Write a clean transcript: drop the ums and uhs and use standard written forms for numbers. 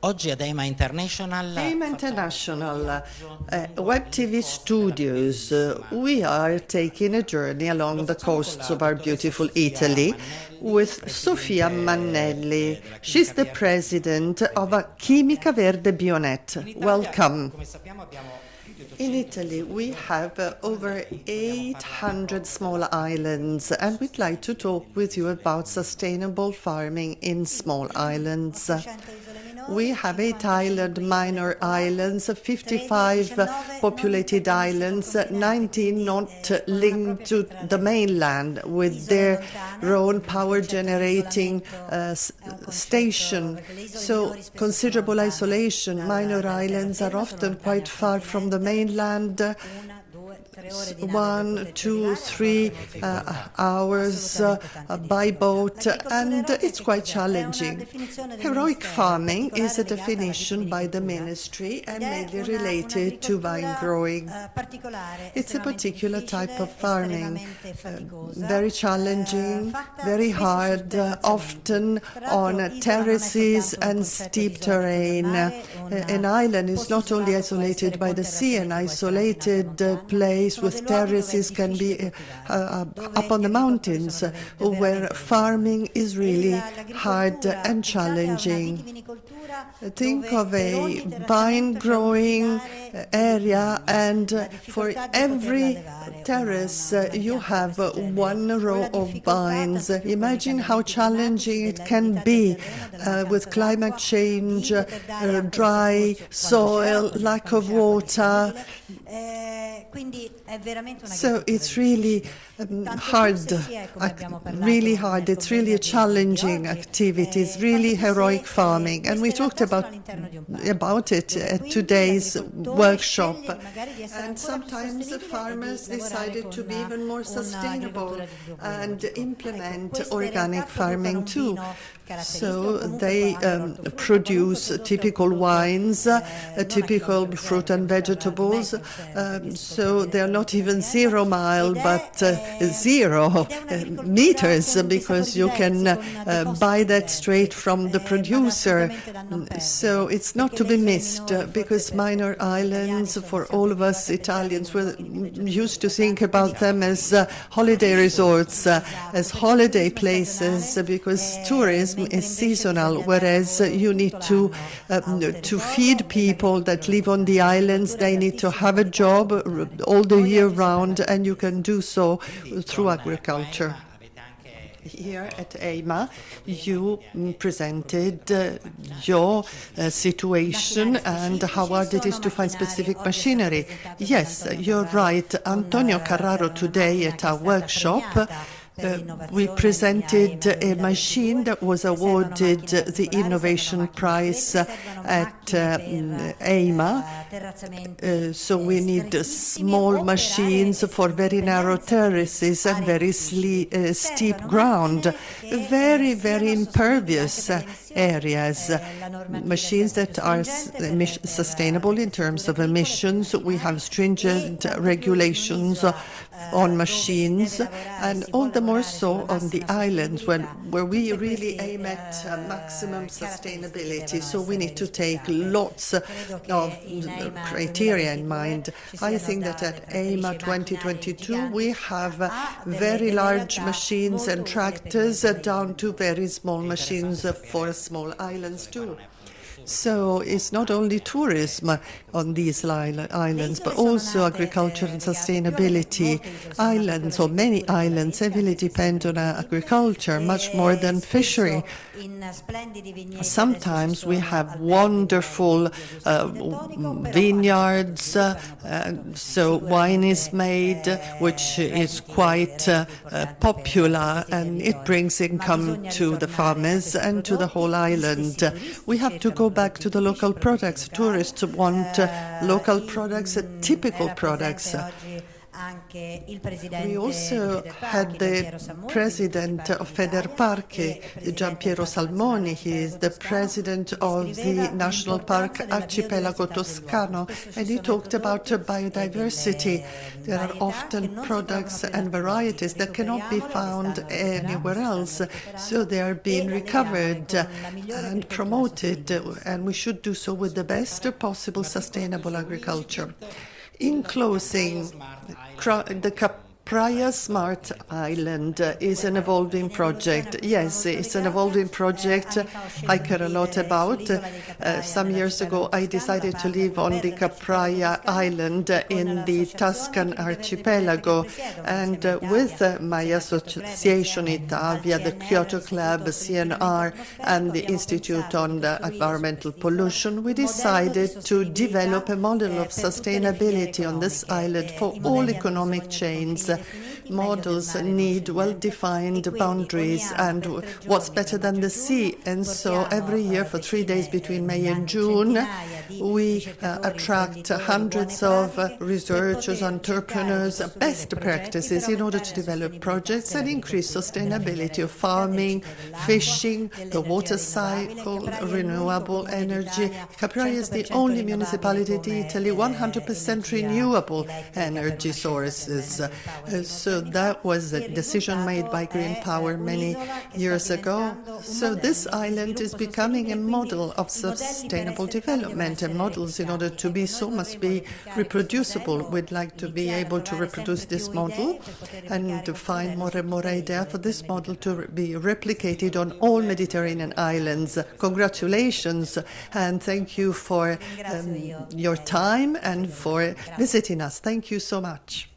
Oggi ad EIMA International, Web TV Studios, we are taking a journey along the coasts of our beautiful Italy with Sofia Mannelli. She's the president of Chimica Verde Bionet. Welcome. In Italy, we have over 800 small islands, and we'd like to talk with you about sustainable farming in small islands. We have 8 minor islands, 55 populated islands, 19 not linked to the mainland with their own power generating station. So considerable isolation. Minor islands are often quite far from the mainland. 1, 2, 3 hours by boat, and it's quite challenging. Heroic farming is a definition by the ministry and mainly related to vine growing. It's a particular type of farming, very challenging, very hard, often on terraces and steep terrain. An island is not only isolated by the sea, an isolated place with terraces can be up on the mountains, where farming is really hard and challenging. Think of a vine growing area, and for every terrace you have 1 row of vines. Imagine how challenging it can be with climate change, dry soil, lack of water. So it's really hard, It's really a challenging activity. It's really heroic farming, and we talked about it at today's workshop. And sometimes the farmers decided to be even more sustainable and implement organic farming too. So they produce typical wines, typical fruit and vegetables. So they're not even 0 mile, but 0 meters, because you can buy that straight from the producer. So it's not to be missed, because minor islands, for all of us Italians, we used to think about them as holiday resorts, as holiday places, because tourism is seasonal, whereas you need to feed people that live on the islands. They need to have a job all the year round, and you can do so through agriculture. Here at EIMA, you presented your situation and how hard it is to find specific machinery. Yes, you're right. Antonio Carraro today at our workshop, we presented a machine that was awarded the Innovation Prize at EIMA. So we need small machines for very narrow terraces and very steep ground, very, very impervious areas, machines that are sustainable in terms of emissions. We have stringent regulations on machines, and all the more so on the islands where we really aim at maximum sustainability. So we need to take lots of criteria in mind. I think that at EIMA 2022 we have very large machines and tractors down to very small machines for small islands too. So it's not only tourism on these islands, but also agriculture and sustainability. Islands, or many islands, heavily depend on agriculture, much more than fishery. Sometimes we have wonderful vineyards, so wine is made, which is quite popular, and it brings income to the farmers and to the whole island. We have to go back to the local products. Tourists want local products, typical products. We also had the president of Federparchi, Giampiero Salmoni. He is the president of the National Park Arcipelago Toscano, and he talked about biodiversity. There are often products and varieties that cannot be found anywhere else, so they are being recovered and promoted, and we should do so with the best possible sustainable agriculture. In closing, the Capraia Smart Island is an evolving project. Yes, it's an evolving project I care a lot about. Some years ago, I decided to live on the Capraia Island in the Tuscan archipelago. And with my association Italia, the Kyoto Club, CNR, and the Institute on Environmental Pollution, we decided to develop a model of sustainability on this island for all economic chains. Models need well-defined boundaries, and what's better than the sea? And so every year for 3 days between May and June, we attract hundreds of researchers, entrepreneurs, best practices in order to develop projects and increase sustainability of farming, fishing, the water cycle, renewable energy. Capraia is the only municipality in Italy 100% renewable energy sources. So that was a decision made by Green Power many years ago. So this island is becoming a model of sustainable development, and models, in order to be so, must be reproducible. We'd like to be able to reproduce this model and to find more and more ideas for this model to be replicated on all Mediterranean islands. Congratulations, and thank you for your time and for visiting us. Thank you so much.